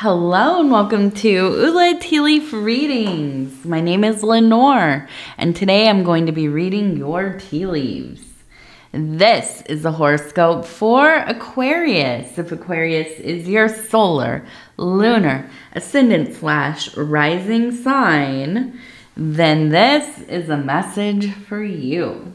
Hello and welcome to Ula Tea Leaf Readings. My name is Lenore and today I'm going to be reading your tea leaves. This is the horoscope for Aquarius. If Aquarius is your solar, lunar, ascendant / rising sign, then this is a message for you.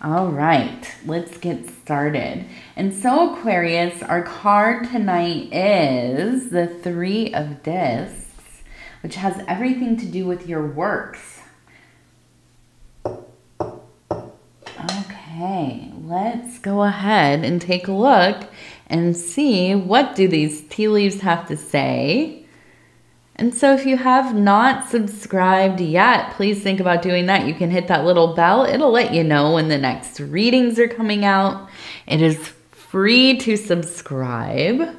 All right, let's get started. And so Aquarius, our card tonight is the Three of Discs, which has everything to do with your works. Okay, let's go ahead and take a look and see what do these tea leaves have to say. And so if you have not subscribed yet, please think about doing that. You can hit that little bell. It'll let you know when the next readings are coming out. It is free to subscribe.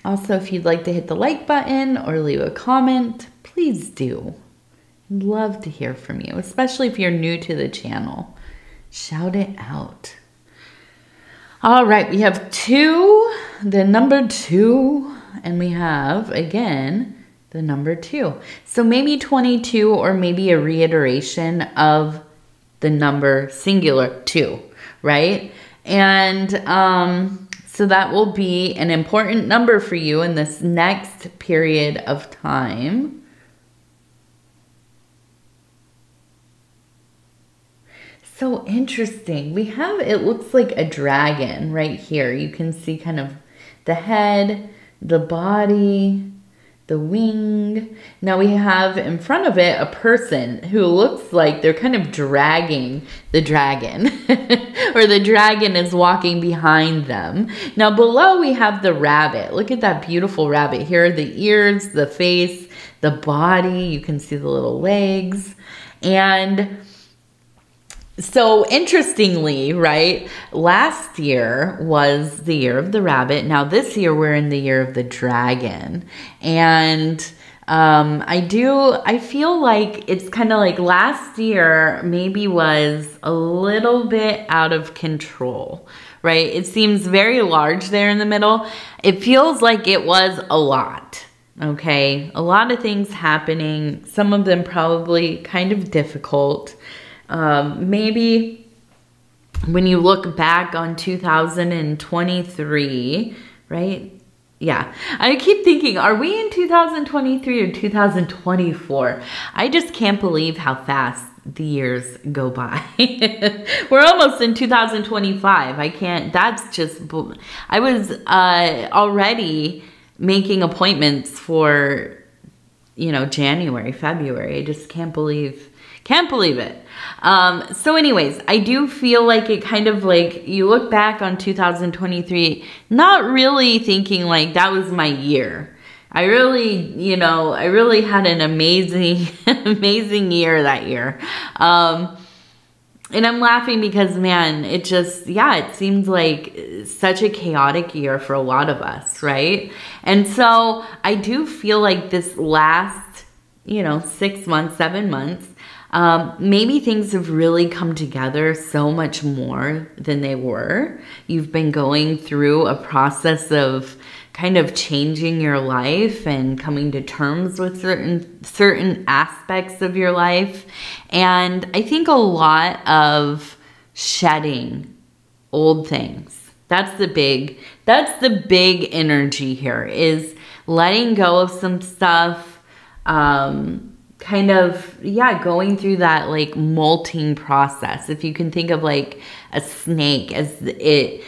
Also, if you'd like to hit the like button or leave a comment, please do. I'd love to hear from you, especially if you're new to the channel. Shout it out. All right, we have the number 2. And we have, again, the number 2. So maybe 22 or maybe a reiteration of the number singular 2, right? And so that will be an important number for you in this next period of time. So interesting. We have, it looks like a dragon right here. You can see kind of the head, the body, the wing. Now we have in front of it a person who looks like they're kind of dragging the dragon or the dragon is walking behind them. Now below we have the rabbit. Look at that beautiful rabbit. Here are the ears, the face, the body. You can see the little legs. And so interestingly, right, last year was the year of the rabbit. Now this year we're in the year of the dragon. And I feel like it's kind of like last year maybe was a little bit out of control, right? It seems very large there in the middle. It feels like it was a lot. Okay, a lot of things happening, some of them probably kind of difficult. Maybe when you look back on 2023, right? Yeah, I keep thinking, are we in 2023 or 2024? I just can't believe how fast the years go by. We're almost in 2025. I can't, that's just, I was already making appointments for, you know, January, February. I just can't believe it. So anyways, I do feel like it kind of like, you look back on 2023, not really thinking like that was my year. I really, you know, I really had an amazing, amazing year that year. And I'm laughing because, man, it just, yeah, it seems like such a chaotic year for a lot of us, right? And so I do feel like this last, you know, 6 months, 7 months, maybe things have really come together so much more than they were. You've been going through a process of kind of changing your life and coming to terms with certain aspects of your life. And I think a lot of shedding old things. That's the big energy here, is letting go of some stuff, kind of, yeah, going through that like molting process. If you can think of like a snake as it,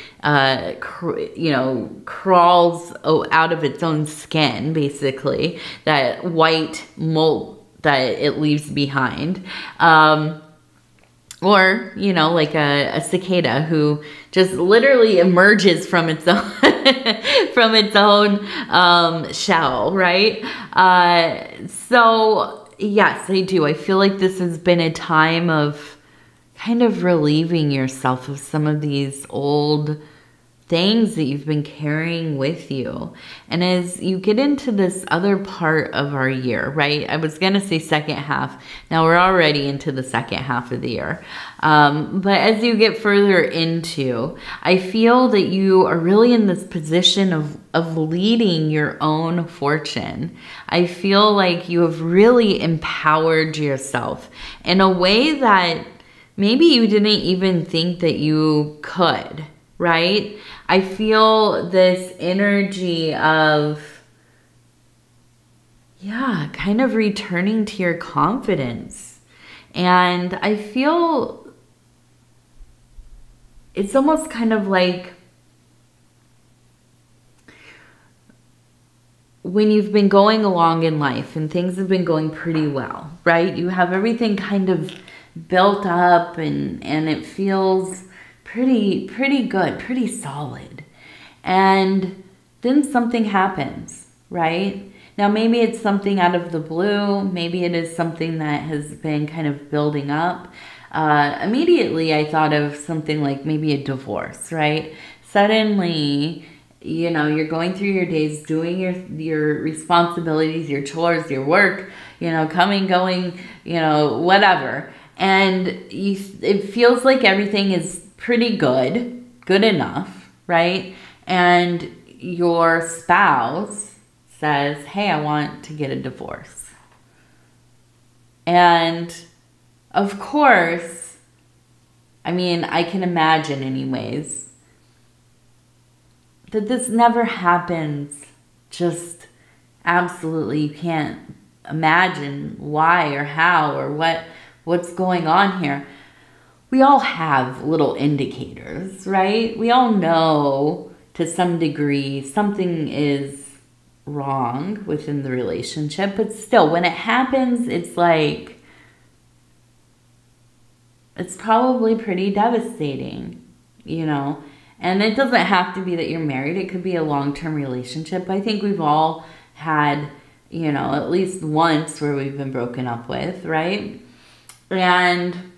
you know, crawls out of its own skin, basically, that white molt that it leaves behind. Or, you know, like a cicada who just literally emerges from its own, from its own shell, right? So yes, I do. I feel like this has been a time of kind of relieving yourself of some of these old things that you've been carrying with you. And as you get into this other part of our year, right? I was going to say second half. Now we're already into the second half of the year. But as you get further into, I feel that you are really in this position of leading your own fortune. I feel like you have really empowered yourself in a way that maybe you didn't even think that you could, right? I feel this energy of, yeah, kind of returning to your confidence. And I feel it's almost kind of like when you've been going along in life and things have been going pretty well, right? You have everything kind of built up and it feels pretty good, pretty solid. And then something happens, right? Now, maybe it's something out of the blue. Maybe it is something that has been kind of building up. Immediately, I thought of something like maybe a divorce, right? Suddenly, you know, you're going through your days, doing your responsibilities, your chores, your work, you know, coming, going, you know, whatever. And it feels like everything is pretty good enough, right? And your spouse says, hey, I want to get a divorce. And of course, I mean, I can imagine anyways, that this never happens. Just absolutely, you can't imagine why or how or what's going on here. We all have little indicators, right? We all know to some degree something is wrong within the relationship, but still, when it happens, it's like, it's probably pretty devastating, you know? And it doesn't have to be that you're married. It could be a long-term relationship. I think we've all had, you know, at least once where we've been broken up with, right? And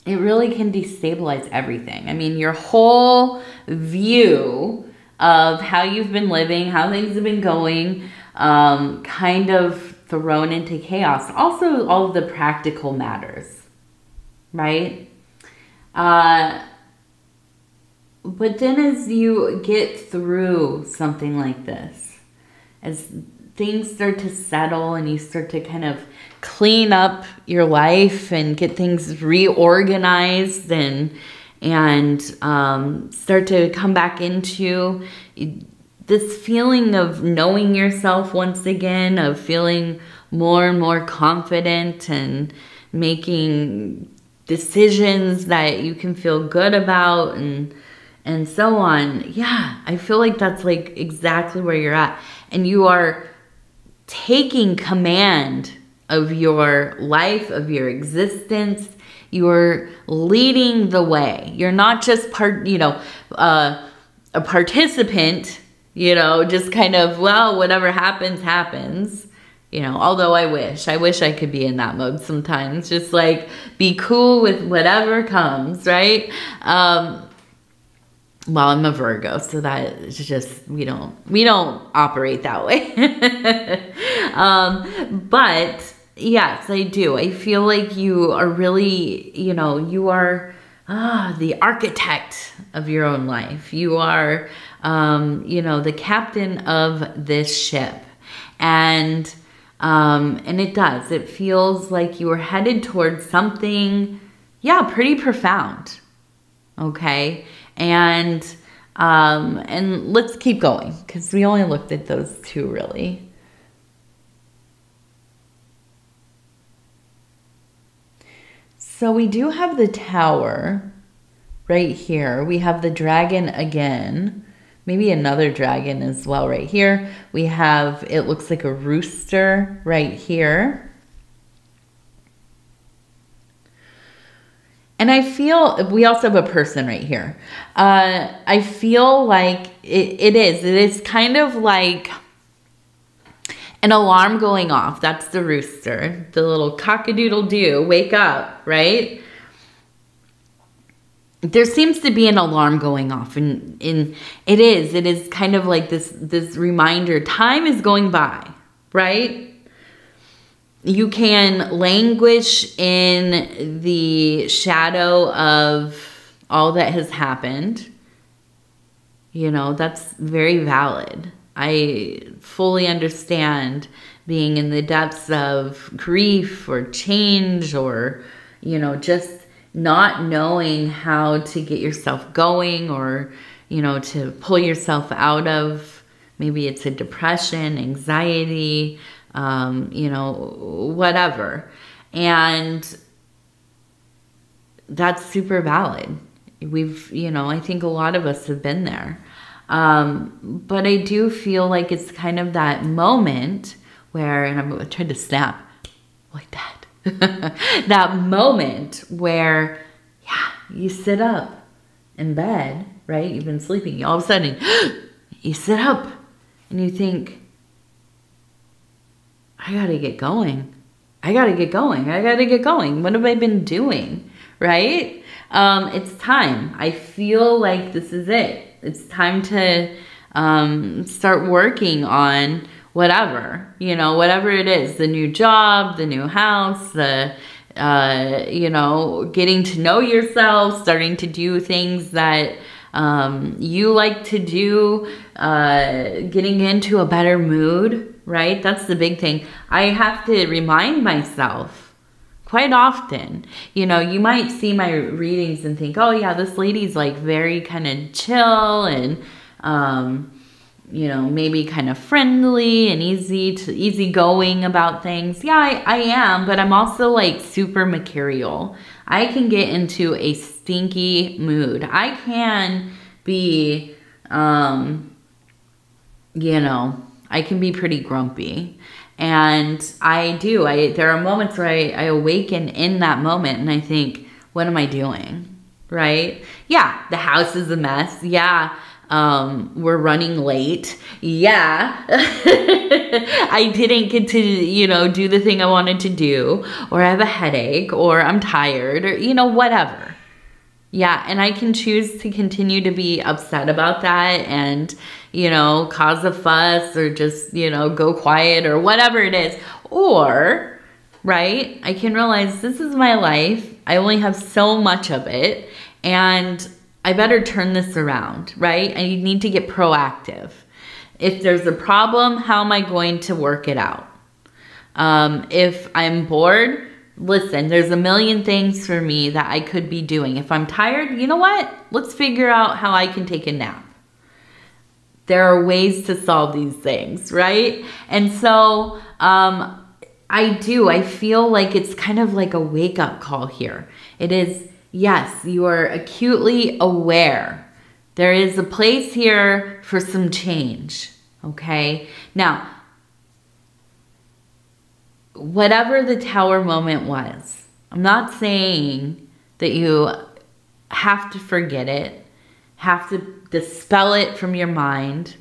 it really can destabilize everything. I mean, your whole view of how you've been living, how things have been going, kind of thrown into chaos. Also, all of the practical matters, right? But then as you get through something like this, as things start to settle and you start to kind of clean up your life and get things reorganized and start to come back into this feeling of knowing yourself once again, of feeling more and more confident and making decisions that you can feel good about and so on. Yeah, I feel like that's like exactly where you're at. And you are taking command of your life, of your existence. You're leading the way. You're not just a participant, you know, just kind of, well, whatever happens, happens. You know, although I wish I could be in that mode sometimes. Just like be cool with whatever comes, right? Well, I'm a Virgo, so that is just, we don't operate that way. But yes, I do. I feel like you are really, you know, you are the architect of your own life. You are, you know, the captain of this ship. And it does. It feels like you are headed towards something, yeah, pretty profound. Okay. And let's keep going because we only looked at those two really. So we do have the Tower right here. We have the dragon again, maybe another dragon as well right here. We have, it looks like a rooster right here. And I feel, we also have a person right here. I feel like it is kind of like an alarm going off. That's the rooster, the little cock-a-doodle-doo, wake up, right? there seems to be an alarm going off, and it is kind of like this reminder, time is going by, right? You can languish in the shadow of all that has happened. You know, that's very valid. I fully understand being in the depths of grief or change, or, you know, just not knowing how to get yourself going, or, you know, to pull yourself out of, maybe it's a depression, anxiety, you know, whatever. And that's super valid. You know, I think a lot of us have been there. But I do feel like it's kind of that moment where, and I'm trying to snap like that, that moment where, yeah, you sit up in bed, right? You've been sleeping. All of a sudden, you sit up and you think, I gotta get going. I gotta get going. I gotta get going. What have I been doing, right? It's time. I feel like this is it. It's time to start working on whatever, you know, whatever it is, the new job, the new house, the, you know, getting to know yourself, starting to do things that you like to do, getting into a better mood, right? That's the big thing. I have to remind myself quite often. You know, you might see my readings and think, oh yeah, this lady's like very kind of chill and, you know, maybe kind of friendly and easygoing about things. Yeah, I am, but I'm also like super mercurial. I can get into a stinky mood. I can be, you know, I can be pretty grumpy. And there are moments where I awaken in that moment and I think, what am I doing? Right? Yeah, the house is a mess. Yeah, we're running late. Yeah, I didn't get to, you know, do the thing I wanted to do, or I have a headache, or I'm tired, or, you know, whatever. Yeah, and I can choose to continue to be upset about that and, you know, cause a fuss, or just, you know, go quiet, or whatever it is. Or, right, I can realize this is my life. I only have so much of it, and I better turn this around, right? I need to get proactive. If there's a problem, how am I going to work it out? If I'm bored, listen, there's a million things for me that I could be doing. If I'm tired, you know what? Let's figure out how I can take a nap. There are ways to solve these things, right? And so I feel like it's kind of like a wake-up call here. It is, yes, you are acutely aware. There is a place here for some change, okay? Now, whatever the tower moment was, I'm not saying that you have to forget it, have to dispel it from your mind,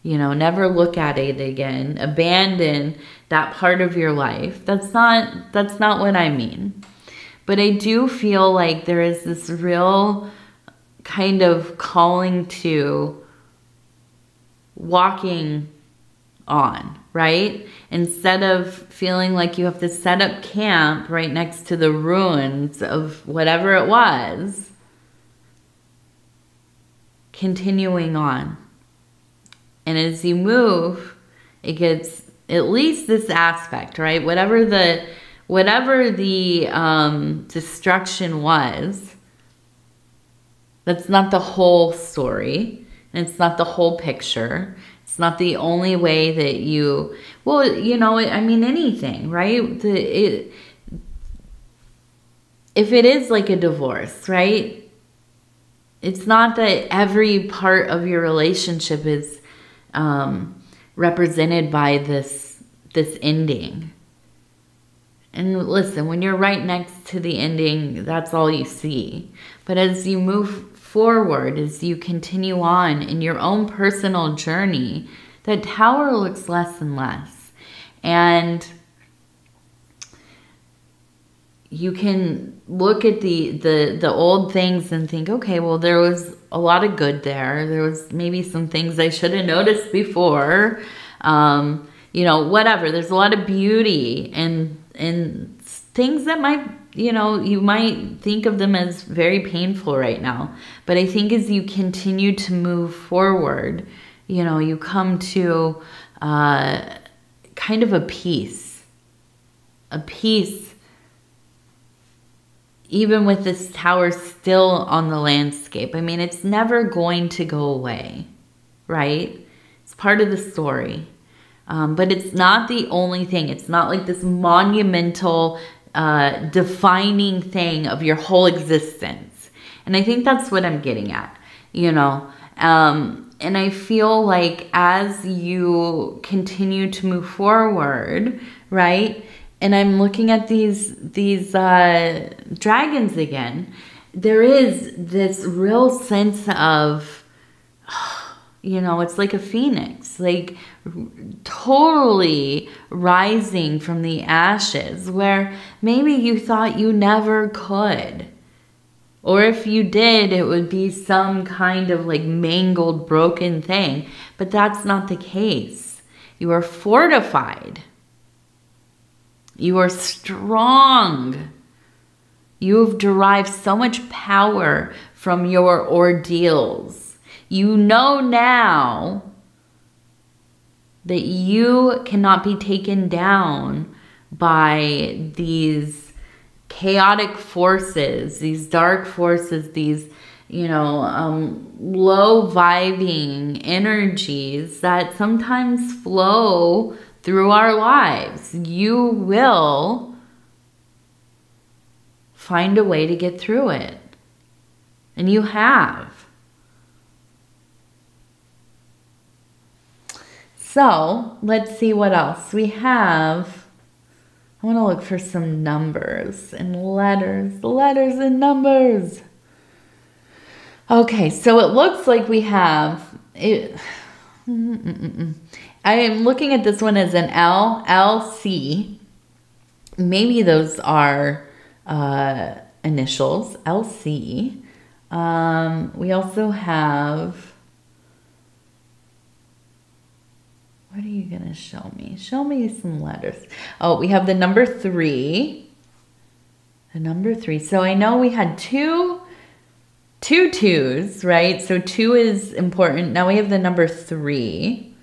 you know, never look at it again, abandon that part of your life. That's not what I mean. But I do feel like there is this real kind of calling to walking on, right? Instead of feeling like you have to set up camp right next to the ruins of whatever it was, continuing on. And as you move, it gets at least this aspect, right? Whatever the destruction was, that's not the whole story, and it's not the whole picture. It's not the only way that you, well, you know, I mean, anything, right? If it is like a divorce, right? It's not that every part of your relationship is represented by this ending. And listen, when you're right next to the ending, that's all you see. But as you move forward, as you continue on in your own personal journey, that tower looks less and less. And you can look at the old things and think, okay, well, there was a lot of good there. There was maybe some things I should have noticed before. You know, whatever. There's a lot of beauty and things that might, you know, you might think of them as very painful right now. But I think as you continue to move forward, you know, you come to kind of a peace even with this tower still on the landscape. I mean, it's never going to go away, right? It's part of the story. But it's not the only thing. It's not like this monumental, defining thing of your whole existence. And I think that's what I'm getting at, you know. And I feel like as you continue to move forward, right? And I'm looking at these dragons again. There is this real sense of, you know, it's like a phoenix, like totally rising from the ashes, where maybe you thought you never could. Or if you did, it would be some kind of like mangled, broken thing. But that's not the case. You are fortified. You are strong. You've derived so much power from your ordeals. You know now that you cannot be taken down by these chaotic forces, these dark forces, these, you know, low vibing energies that sometimes flow through our lives. You will find a way to get through it. And you have. So let's see what else we have. I want to look for some numbers and letters and numbers. Okay, so it looks like we have it. I am looking at this one as an LC. Maybe those are initials, LC. We also have, what are you going to show me? Show me some letters. Oh, we have the number 3. The number 3. So I know we had two twos, right? So 2 is important. Now we have the number 3.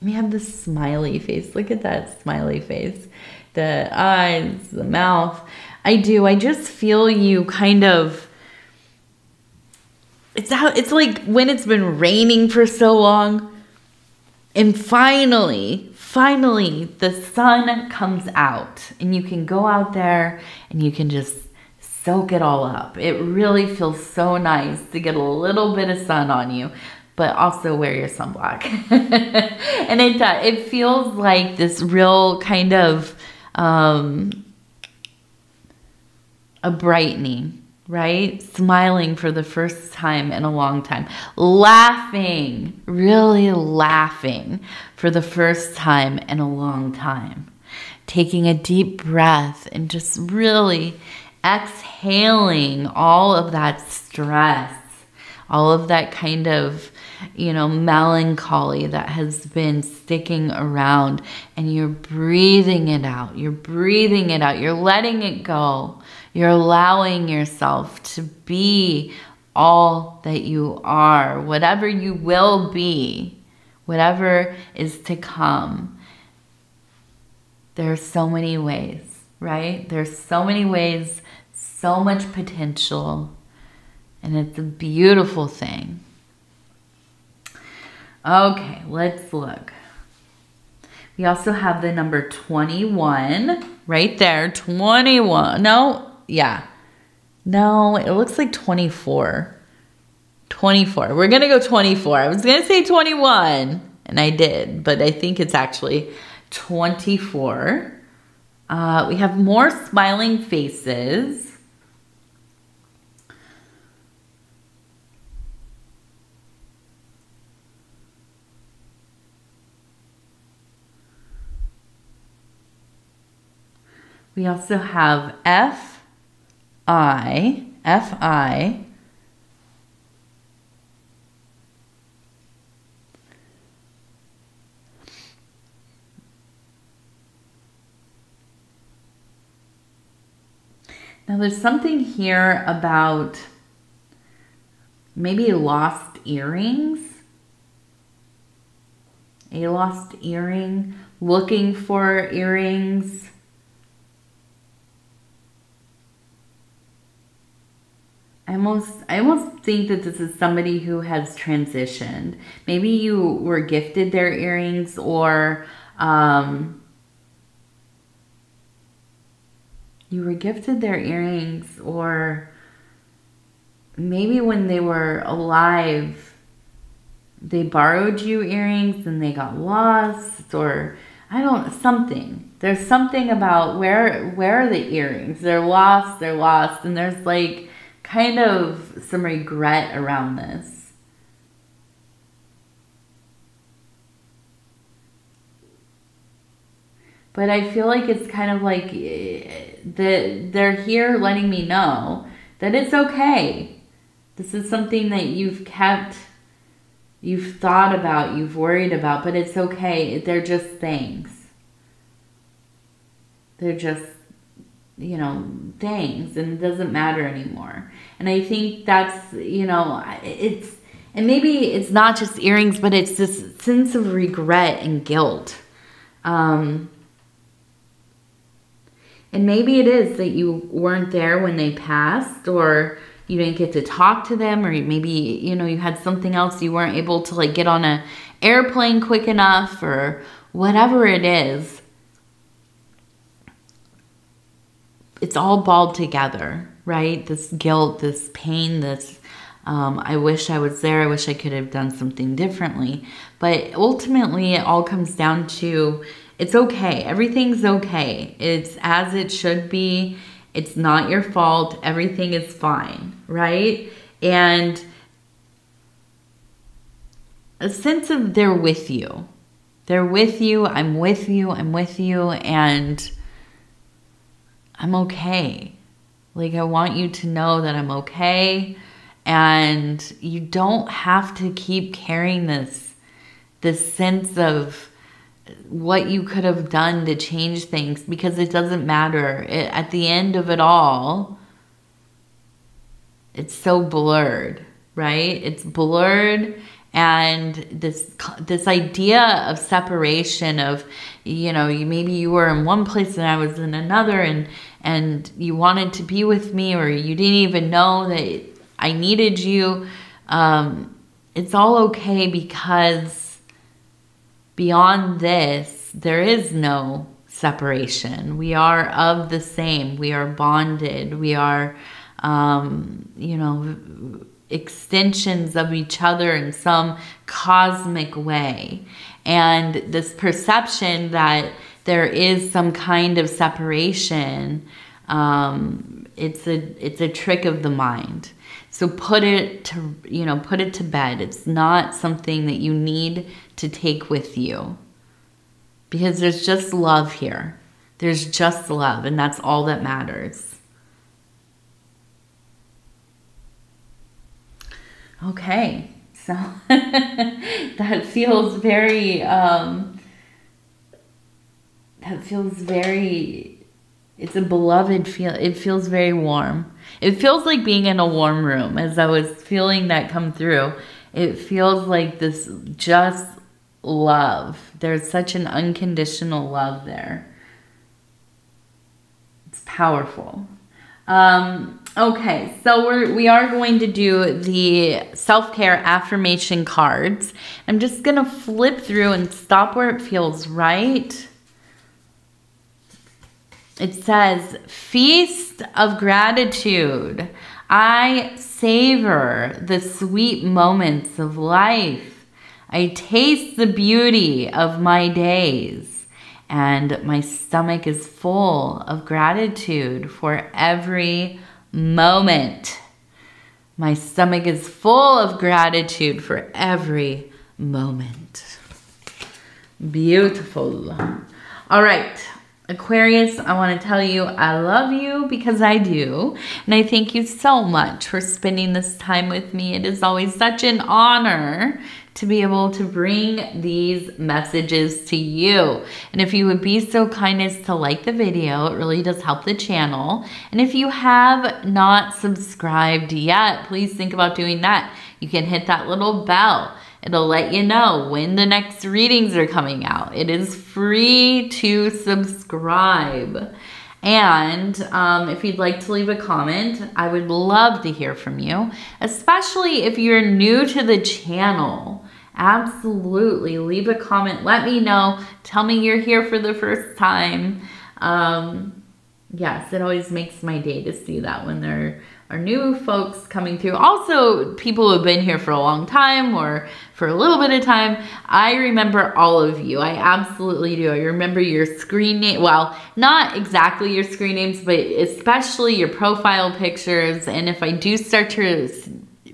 We have the smiley face. Look at that smiley face. The eyes, the mouth. I just feel you kind of, it's like when it's been raining for so long and finally the sun comes out and you can go out there and you can just soak it all up. It really feels so nice to get a little bit of sun on you, but also wear your sunblock. And it feels like this real kind of a brightening, right? Smiling for the first time in a long time. Laughing, really laughing for the first time in a long time. Taking a deep breath and just really exhaling all of that stress, all of that kind of, you know, melancholy that has been sticking around, and you're breathing it out. You're breathing it out. You're letting it go. You're allowing yourself to be all that you are, whatever you will be, whatever is to come. There are so many ways, right? There's so many ways, so much potential, and it's a beautiful thing. Okay, let's look. We also have the number 21 right there. 21. No, yeah. No, it looks like 24. 24. We're going to go 24. I was going to say 21, and I did, but I think it's actually 24. We have more smiling faces. We also have F-I. Now there's something here about maybe lost earrings. A lost earring, looking for earrings. I almost think that this is somebody who has transitioned. Maybe you were gifted their earrings, or or maybe when they were alive, they borrowed you earrings and they got lost, or I don't know, something. There's something about where are the earrings? They're lost, and there's like kind of some regret around this. But I feel like it's kind of like they're here letting me know that it's okay. This is something that you've kept, you've thought about, you've worried about, but it's okay. They're just things. They're just, you know, things, and it doesn't matter anymore. And I think that's, you know, and maybe it's not just earrings, but it's this sense of regret and guilt. And maybe it is that you weren't there when they passed, or you didn't get to talk to them, or maybe, you know, you had something else, you weren't able to like get on an airplane quick enough, or whatever it is. It's all balled together, right? This guilt, this pain, this, I wish I was there. I wish I could have done something differently. But ultimately, it all comes down to, it's okay. Everything's okay. It's as it should be. It's not your fault. Everything is fine, right? And a sense of they're with you. They're with you. I'm with you. I'm with you. And I'm okay. Like, I want you to know that I'm okay. And you don't have to keep carrying this sense of what you could have done to change things, because it doesn't matter. At the end of it all, it's so blurred, right? It's blurred. And this idea of separation, of, you know, maybe you were in one place and I was in another, and you wanted to be with me, or you didn't even know that I needed you. It's all okay, because beyond this, there is no separation. We are of the same. We are bonded. We are, you know, extensions of each other in some cosmic way. And this perception that there is some kind of separation, it's a trick of the mind. So put it to, you know, put it to bed. It's not something that you need to take with you, because there's just love here. There's just love, and that's all that matters. Okay, so that feels very, it's a beloved feel. It feels very warm. It feels like being in a warm room. As I was feeling that come through, it feels like this just love. There's such an unconditional love there. It's powerful. Okay, so we are going to do the self-care affirmation cards. I'm just going to flip through and stop where it feels right. It says, feast of gratitude. I savor the sweet moments of life. I taste the beauty of my days. And my stomach is full of gratitude for every moment. My stomach is full of gratitude for every moment. Beautiful. All right. Aquarius, I want to tell you I love you because I do. And I thank you so much for spending this time with me. It is always such an honor to be able to bring these messages to you. And if you would be so kind as to like the video, it really does help the channel. And if you have not subscribed yet, please think about doing that. You can hit that little bell. It'll let you know when the next readings are coming out. It is free to subscribe. And if you'd like to leave a comment, I would love to hear from you, especially if you're new to the channel. Absolutely, leave a comment. Let me know. Tell me you're here for the first time. Yes, it always makes my day to see that when there are new folks coming through. Also, people who have been here for a long time or for a little bit of time. I remember all of you. I absolutely do. I remember your screen name. Well, not exactly your screen names, but especially your profile pictures. And if I do start to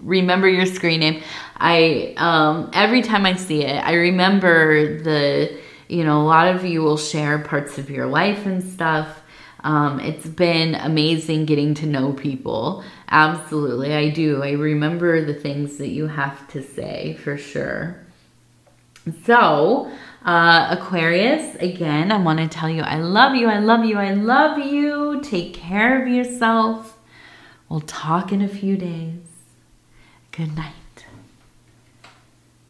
remember your screen name, every time I see it, I remember a lot of you will share parts of your life and stuff. It's been amazing getting to know people. Absolutely, I do. I remember the things that you have to say for sure. So, Aquarius, again, I want to tell you I love you, I love you, I love you. Take care of yourself. We'll talk in a few days. Good night.